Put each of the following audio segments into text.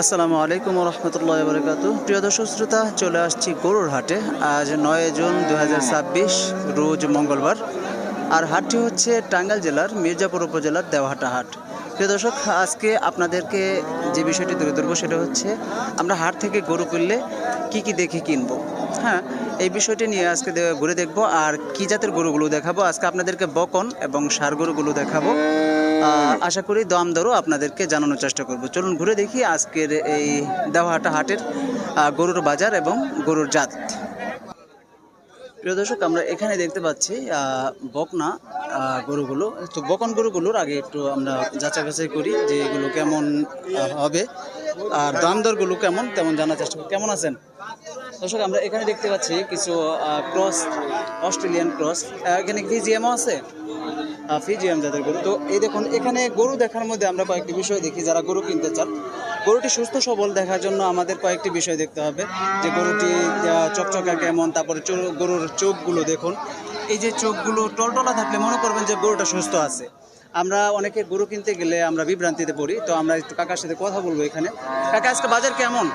আসসালামু আলাইকুম রহমতুল্লাহ বরকাত। প্রিয় দর্শক শ্রোতা, চলে আসছি গরুর হাটে। আজ 9 জুন 2026 রোজ মঙ্গলবার। আর হাটটি হচ্ছে টাঙ্গাইল জেলার মির্জাপুর উপজেলার দেওহাটা হাট। প্রিয় দর্শক, আজকে আপনাদেরকে যে বিষয়টি তুলে ধরবো সেটা হচ্ছে আমরা হাট থেকে গরু কিনলে কি কি দেখে কিনবো। হ্যাঁ, এই বিষয়টি নিয়ে আজকে ঘুরে দেখবো। আর কি জাতের গরুগুলো দেখাবো আজকে আপনাদেরকে, বকন এবং ষাঁড় গরুগুলো দেখাবো। আশা করি দাম দরও আপনাদেরকে জানানোর চেষ্টা করব। চলুন ঘুরে দেখি আজকের এই দেওহাটা হাটের গরুর বাজার এবং গরুর জাত। প্রিয় দর্শক, আমরা এখানে দেখতে পাচ্ছি বকনা গরুগুলো। তো বকন গরুগুলোর আগে একটু আমরা যাচাই বাছাই করি যে এগুলো কেমন হবে আর দাম দরগুলো কেমন তেমন জানার চেষ্টা করি। কেমন আছেন দর্শক? আমরা এখানে দেখতে পাচ্ছি কিছু ক্রস, অস্ট্রেলিয়ান ক্রস। এখানে ফিজিয়ামও আছে, ফিজিয়াম জাতের গরু। তো এই দেখুন, এখানে গরু দেখার মধ্যে আমরা কয়েকটি বিষয় দেখি। যারা গরু কিনতে চান, গরুটি সুস্থ সবল দেখার জন্য আমাদের কয়েকটি বিষয় দেখতে হবে, যে গরুটি চকচকা কেমন, তারপরে গরুর চোখগুলো দেখুন। এই যে চোখগুলো টলটলা থাকলে মনে করবেন যে গরুটা সুস্থ আছে। আমরা অনেকে গরু কিনতে গেলে আমরা বিভ্রান্তিতে পড়ি। তো আমরা একটু কাকার সাথে কথা বলবো এখানে। কাকা, আজকে বাজার কেমন?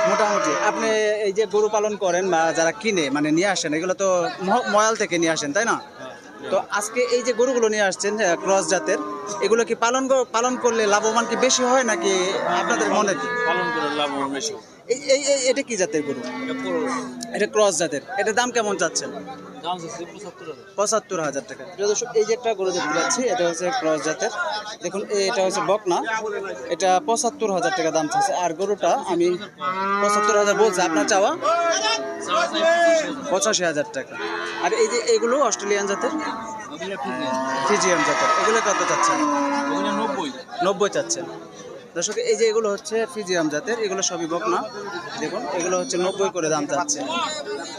মোটামুটি। আপনি এই যে গরু পালন করেন বা যারা কিনে মানে নিয়ে আসেন, এগুলো তো ময়াল থেকে নিয়ে আসেন, তাই না? তো আজকে এই যে গরুগুলো নিয়ে আসছেন ক্রস জাতের, এগুলো কি পালন করলে লাভবান কি বেশি হয় নাকি আপনাদের মনে কি? পালন করে লাভবান বেশি। এটা কি জাতের গরু? এটা ক্রস জাতের। এটার দাম কেমন চাচ্ছেন? দাম হচ্ছে 75,000। 75,000 টাকা। প্রিয় দর্শক, এই যে একটা গরু দেখতে পাচ্ছি, এটা হচ্ছে ক্রস জাতের। দেখুন, এটা হচ্ছে বকনা। এটা 75,000 টাকা দাম চাচ্ছে। আর গরুটা আমি 75,000 বলছি, আপনার চাওয়া 85,000 টাকা। আর এই যে এগুলো অস্ট্রেলিয়ান জাতের, ফিজিয়াম জাতের, এগুলো কত চাচ্ছেন? 90 চাচ্ছেন। দর্শক, এই যে এগুলো হচ্ছে ফিজিয়াম জাতের, এগুলো সবই বকনা। দেখুন, এগুলো হচ্ছে 90 করে দাম চাচ্ছে।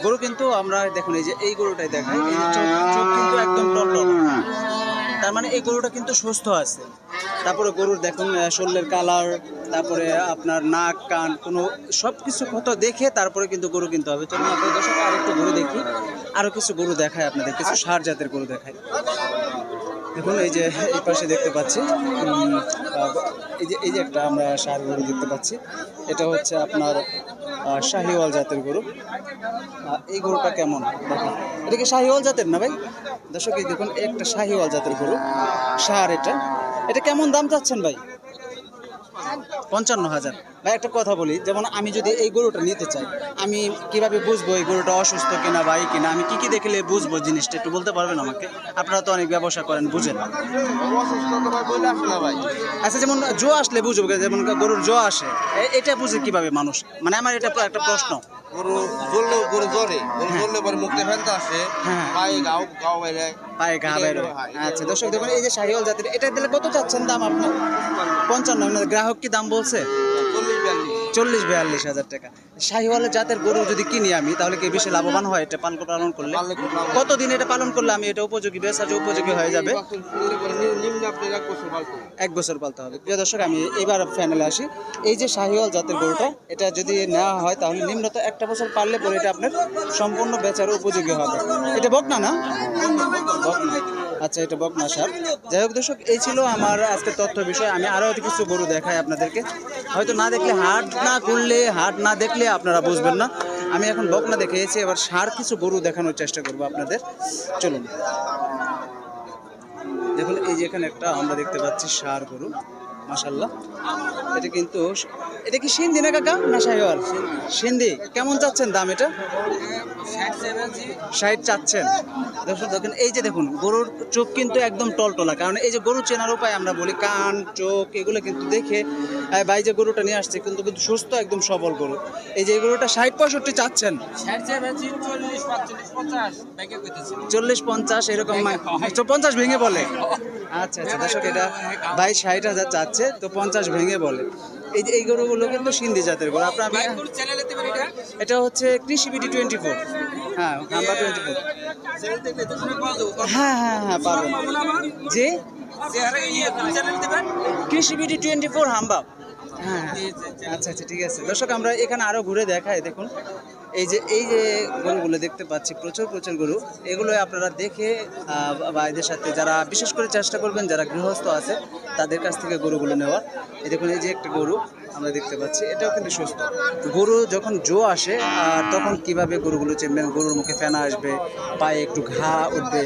গরু কিন্তু আমরা দেখুন, এই যে এই গরুটাই দেখাই, এই যে চোখ কিন্তু একদম টলটল, তার মানে এই গরুটা কিন্তু সুস্থ আছে। তারপরে গরুর দেখুন শরীরের কালার, তারপরে আপনার নাক কান কোনো সব কিছু কত দেখে তারপরে কিন্তু গরু কিনতে হবে। চলুন আপনাদের দর্শক আরেকটু গরু দেখি, আরও কিছু গরু দেখায় আপনাদের, কিছু ষাঁড় জাতের গরু দেখায়। দেখুন, এই যে এই পাশে দেখতে পাচ্ছি, এই যে একটা আমরা ষাঁড় গরু দেখতে পাচ্ছি। এটা হচ্ছে আপনার শাহিওয়াল জাতের গরু। এই গরুটা কেমন দেখুন, এটা কি শাহিওয়াল জাতের না ভাই? দর্শক, এই দেখুন একটা শাহিওয়াল জাতের গরু, ষাঁড়। এটা কেমন দাম চাচ্ছেন ভাই? 55,000। ভাই একটা কথা বলি, যেমন আমি যদি এই গরুটা নিতে চাই, আমি কিভাবে বুঝবো এই গরুটা অসুস্থ কিনা বা এই কিনা? আমি কি কি দেখলে বুঝবো জিনিসটা, একটু বলতে পারবেন আমাকে? আপনারা তো অনেক ব্যবসা করেন, বুঝেন। আচ্ছা, যেমন জো আসলে বুঝবো, যেমন গরুর জো আসে, এটা বুঝে কিভাবে মানুষ? মানে আমার এটা একটা প্রশ্ন। গরু জ্বললে গরু জ্বলে, গরু জ্বললে পরে মুখে ফেলতে আসে, হ্যাঁ, পায়ে ঘা বাইরে। আচ্ছা দর্শক, দেখুন এই যে শাহিওয়াল জাতের, এটা দিলে কত চাচ্ছেন দাম আপনার? 55। গ্রাহক কি দাম বলছে? 40-42 হাজার টাকা। শাহিওয়াল জাতের গরু যদি কিনি আমি, তাহলে কি বেশি লাভবান হয় এটা পালন করলে? কতদিন এটা পালন করলে আমি এটা উপযোগী, বেচার উপযোগী হয়ে যাবে? 1 বছর পালতে হবে। প্রিয় দর্শক, আমি এবার ফাইনালে আসি। এই যে শাহিওয়াল জাতের গরুটা, এটা যদি নেওয়া হয় তাহলে নিম্নত 1 বছর পাললে পরে এটা আপনার সম্পূর্ণ বেচার উপযোগী হবে। এটা বকনা না? বকনা। আচ্ছা, এটা বকনা ষাঁড়। যাই হোক দর্শক, এই ছিল আমার আজকের তথ্য বিষয়। আমি আরও কিছু গরু দেখাই আপনাদেরকে, হয়তো না দেখলে হাট না দেখলে আপনারা বুঝবেন না। আমি এখন বকনা দেখিয়েছি, এবার ষাঁড় কিছু গরু দেখানোর চেষ্টা করবো আপনাদের। চলুন দেখুন, এই যে এখানে একটা আমরা দেখতে পাচ্ছি ষাঁড় গরু, মাশাআল্লাহ। এটা কি সিন্ধি না কাকা, না শাহিওয়াল? সিন্ধি। কেমন চাচ্ছেন দাম এটা? 60 চাচ্ছেন। দর্শক দেখুন, এই যে দেখুন গরুর চোখ কিন্তু একদম টলটলা, কারণ এই যে গরু চেনার উপায় আমরা বলি কান চোখ, এগুলো কিন্তু দেখে ভাই যে গরুটা নিয়ে আসছে কিন্তু সুস্থ একদম সবল গরু। এই যে গরুটা 60-65 চাচ্ছেন, 40-50 এরকম, 50 ভেঙে বলে। আচ্ছা আচ্ছা দর্শক, এটা ভাই 60,000 চাচ্ছে, তো 50 ভেঙে বলে। এই যে এই গরুগুলো কিন্তু সিন্ধি জাতের গরু। আপনার এটা হচ্ছে কৃষি বিডি 24। হ্যাঁ, হাম্বা 24। হ্যাঁ হ্যাঁ হ্যাঁ, পাবেন। জি, কৃষি বিডি 24 হাম্বা। হ্যাঁ আচ্ছা আচ্ছা ঠিক আছে দর্শক আমরা এখানে আরো ঘুরে দেখাই দেখুন এই যে গরুগুলো দেখতে পাচ্ছি প্রচুর প্রচুর গরু এগুলো আপনারা দেখে বা এদের সাথে যারা বিশেষ করে চেষ্টা করবেন যারা গৃহস্থ আছে তাদের কাছ থেকে গরুগুলো নেওয়ার এই দেখুন এই যে একটা গরু আমরা দেখতে পাচ্ছি এটাও কিন্তু সুস্থ গরু যখন জো আসে তখন কিভাবে গরুগুলো চিনবেন গরুর মুখে ফেনা আসবে পায়ে একটু ঘা উঠবে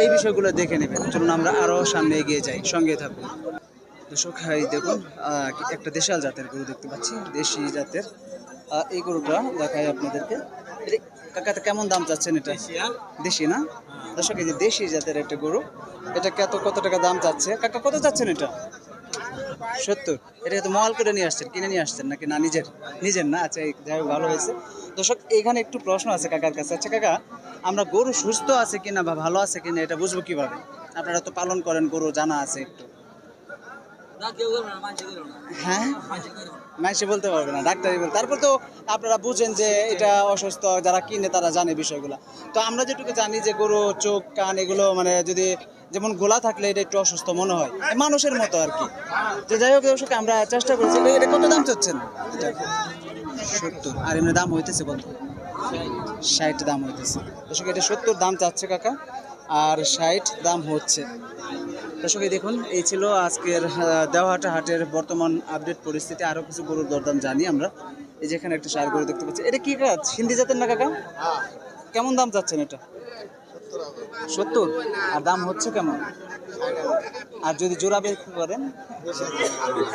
এই বিষয়গুলো দেখে নেবেন জন্য আমরা আরও সামনে এগিয়ে যাই সঙ্গে থাকুন দর্শক এই দেখুন একটা দেশাল জাতের গরু দেখতে পাচ্ছি দেশি জাতের এই গরুটা দেখাই আপনাদেরকে কাকাতে কেমন দাম চাচ্ছেন এটা দেশি না দর্শক এই যে দেশি জাতের একটা গরু এটা কত টাকা দাম চাচ্ছে কাকা কত চাচ্ছেন এটা 70 এটা তো মল করে নিয়ে আসছেন কিনে নিয়ে আসছেন নাকি না নিজের না আচ্ছা যাই হোক ভালো হয়েছে দর্শক এখানে একটু প্রশ্ন আছে কাকার কাছে আচ্ছা কাকা আমরা গরু সুস্থ আছে কিনা বা ভালো আছে কিনা এটা বুঝবো কিভাবে আপনারা তো পালন করেন গরু জানা আছে একটু হ্যাঁ মানুষে বলতে পারবে না ডাক্তারই বলতে তারপর তো আপনারা বুঝেন যে এটা অসুস্থ যারা কিনে তারা জানে বিষয়গুলো তো আমরা যেটুকু জানি যে গরু চোখ কান এগুলো মানে যদি যেমন গোলা থাকলে এটা একটু অসুস্থ মনে হয় মানুষের মতো আর কি তো যাই হোক দর্শক আমরা চেষ্টা করছি এটা কত দাম চাচ্ছেন এটা 70 আর এমনি দাম হইতেছে কত 60 দাম হইতেছে দর্শক এটা 70 দাম চাচ্ছে কাকা আর 60 দাম হচ্ছে দর্শক দেখুন এই ছিল আজকের দেওহাটা হাটের বর্তমান আপডেট পরিস্থিতি আরও কিছু গরুর দরদাম জানি আমরা এই যে এখানে একটা সার গরু দেখতে পাচ্ছি এটা কি কাজ হিন্দি জাতের না কাকা কেমন দাম চাচ্ছেন এটা 70 আর দাম হচ্ছে কেমন আর যদি জোড়া বিক্রি করেন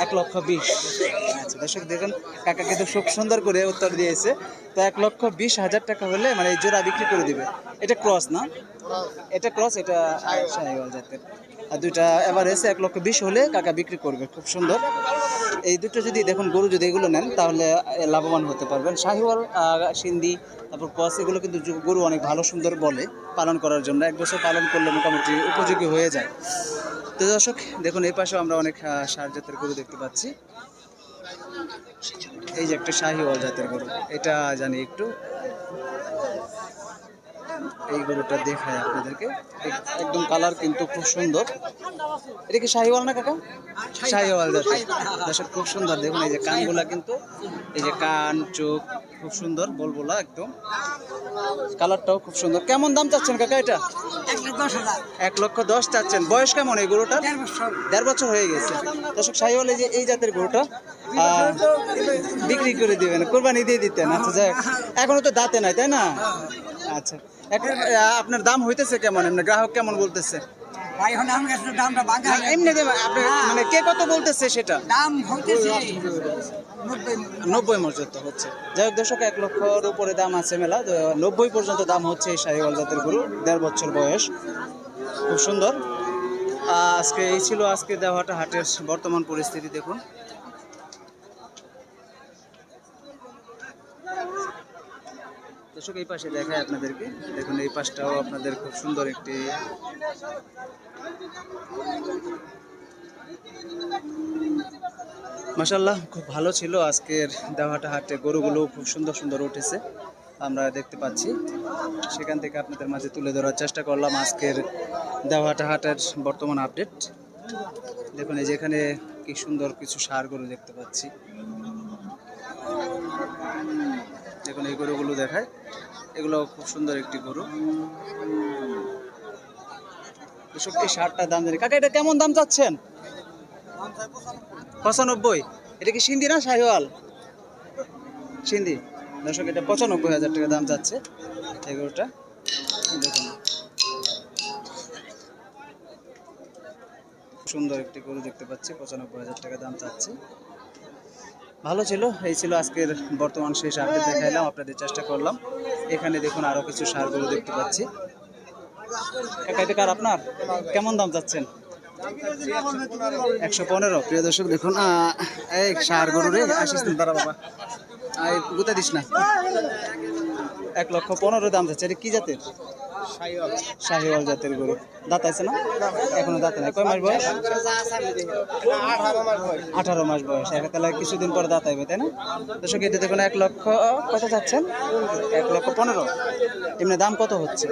1,20,000 আচ্ছা দর্শক দেখুন কাকা কিন্তু খুব সুন্দর করে উত্তর দিয়েছে তো 1,20,000 টাকা হলে মানে এই জোড়া বিক্রি করে দিবে এটা ক্রস না এটা ক্রস এটা শাহিওয়াল জাতের আর দুইটা এভারেজ 1,20,000 হলে কাকা বিক্রি করবে খুব সুন্দর এই দুটো যদি দেখুন গরু যদি এগুলো নেন তাহলে লাভবান হতে পারবেন শাহিওয়াল সিন্ধি তারপর ক্রস এগুলো কিন্তু গরু অনেক ভালো সুন্দর বলে পালন করার জন্য 1 বছর পালন করলে মোটামুটি উপযোগী হয়ে যায় তো দর্শক দেখুন এই পাশেও আমরা অনেক সার জাতের গরু দেখতে পাচ্ছি এই যে একটা শাহিওয়াল জাতের গরু এটা জানি একটু এই গরুটা দেখায় আপনাদেরকে একদম কালার কিন্তু খুব সুন্দর এটা কি শাহিওয়াল না কাকা শাহিওয়াল জাতের দর্শক খুব সুন্দর দেখুন এই যে কানগুলা কিন্তু এই যে কান চোখ খুব সুন্দর বলবোলা একদম কালারটাও খুব সুন্দর কেমন দাম চাচ্ছেন কাকা এটা 1,10,000 চাচ্ছেন বয়স কেমন এই গরুটা 1.5 বছর হয়ে গেছে দর্শক শাহিওয়াল এই জাতের গরুটা বিক্রি করে দিবেন কোরবানি দিয়ে দিতেন আচ্ছা যাক এখনো তো দাঁতে নাই তাই না আচ্ছা আপনার দাম হইতেছে কেমন এমনি গ্রাহক কেমন বলতেছে এমনি মানে কে কত বলতেছে সেটা দাম হইতেছে 90 পর্যন্ত হচ্ছে যাই হোক দর্শক 1 লক্ষর উপরে দাম আছে মেলা 90 পর্যন্ত দাম হচ্ছে এই শাহিওয়াল জাতের গরু 1.5 বছর বয়স খুব সুন্দর আজকে এই ছিল আজকে দেওহাটা হাটের বর্তমান পরিস্থিতি দেখুন দর্শক এই পাশে দেখায় আপনাদেরকে দেখুন এই পাশটাও আপনাদের খুব সুন্দর একটি মাশাআল্লাহ খুব ভালো ছিল আজকের দেওহাটা হাটে গরুগুলো খুব সুন্দর সুন্দর উঠেছে আমরা দেখতে পাচ্ছি সেখান থেকে আপনাদের মাঝে তুলে ধরার চেষ্টা করলাম আজকের দেওহাটা হাটের বর্তমান আপডেট দেখুন এই যে এখানে কি সুন্দর কিছু ষাঁড় গরু দেখতে পাচ্ছি দেখুন এই গরুগুলো দেখায় এগুলো খুব সুন্দর একটি গরু এসব এই ষাঁড়টার দাম জানি কাকা এটা কেমন দাম চাচ্ছেন 95 এটা কি সিন্ধি না শাহিওয়াল সিন্ধি দর্শক এটা 95,000 টাকা দাম যাচ্ছে এই গরুটা দেখুন সুন্দর একটি গরু দেখতে পাচ্ছি 95,000 টাকা দাম চাচ্ছে ভালো ছিল এই ছিল আজকের বর্তমান শেষ আপডেট দেখাইলাম আপনাদের চেষ্টা করলাম এখানে দেখুন আরো কিছু ষাঁড় গরু দেখতে পাচ্ছি কাকা এটা কার আপনার কেমন দাম চাচ্ছেন 115 প্রিয় দর্শক দেখুন এই ষাঁড় গরু রে আসিস দাঁড়া বাবা গুতা দিস না 1,15,000 দাম যাচ্ছে এটা কি জাতের শাহিওয়াল জাতের গরু দাঁত আছে না এখনো দাঁত নাই কয় মাস বয়স 18 মাস বয়স তাহলে কিছুদিন পরে দাঁত আইবে তাই না দর্শক এটা দেখুন 1 লক্ষ কত চাচ্ছেন 1,15,000 এমনি দাম কত হচ্ছে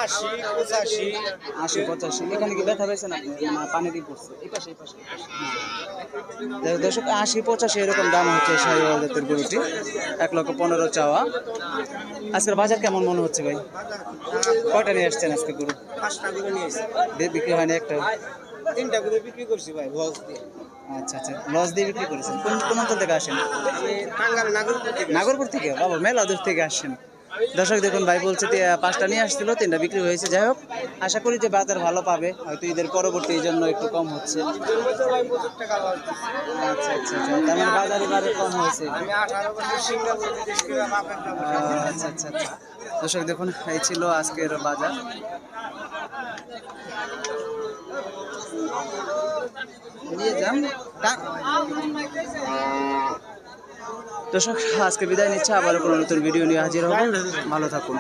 80-85 এখানে কি ব্যথা পেয়েছেন আপনি পানি দিয়ে পড়ছে এই পাশে দর্শক 80-85 এরকম দাম হচ্ছে শাহিওয়াল জাতের গরুটি, 1,15,000 চাওয়া। আজকের বাজার কেমন মনে হচ্ছে ভাই? কয়টা নিয়ে আসছেন আজকে গরু? 5টা করে নিয়েছি, বিক্রি হয়নি একটা? 3টা করে বিক্রি করছি ভাই লস দিয়ে। আচ্ছা আচ্ছা, লস দিয়ে বিক্রি করেছেন। কোন অঞ্চল থেকে আসেন? আমি টাঙ্গাইল নাগরপুর থেকে। নাগরপুর থেকে? বাবা, মেলা দূর থেকে আসছেন। দর্শক দেখুন, ভাই বলছে 5টা নিয়ে আসছিল, 3টা বিক্রি হয়েছে। যাই হোক, আশা করি যে বাজার ভালো পাবে, হয়তো ঈদের পরবর্তী এই জন্য একটু কম হচ্ছে। ভাই 25 টাকা লস দিচ্ছি। আচ্ছা আচ্ছা আচ্ছা, তার মানে বাজার এবারে কম হয়েছে। আমি 18 বছর সিঙ্গাপুর বিদেশ করে বাপের আচ্ছা আচ্ছা আচ্ছা। দর্শক দেখুন, এই ছিল আজকের বাজার। নিয়ে যান। দর্শক, আজকে বিদায় নিচ্ছে, আবার কোনো নতুন ভিডিও নিয়ে হাজির হব। ভালো থাকুন।